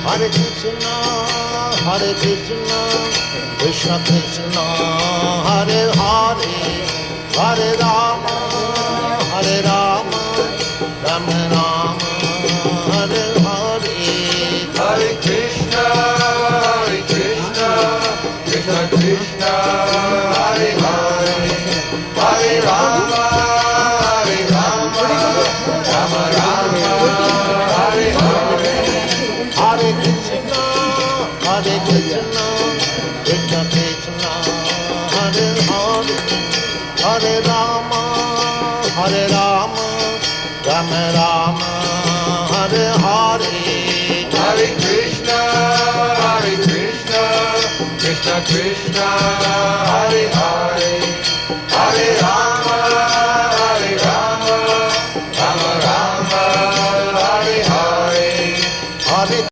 Hare Krishna, Krishna Krishna, Hare Hare, Hare Rama, Rama Rama, Hare Hare. Hare Krishna, Krishna Krishna, Hare Hare, Hare Rama, Rama Rama, Hare Hare. Hare Krishna, Krishna Krishna, Hare Hare, Hare Rama, Rama Rama, Hare Hare. Hare Krishna, Krishna Krishna, Hare Hare, Hare Rama.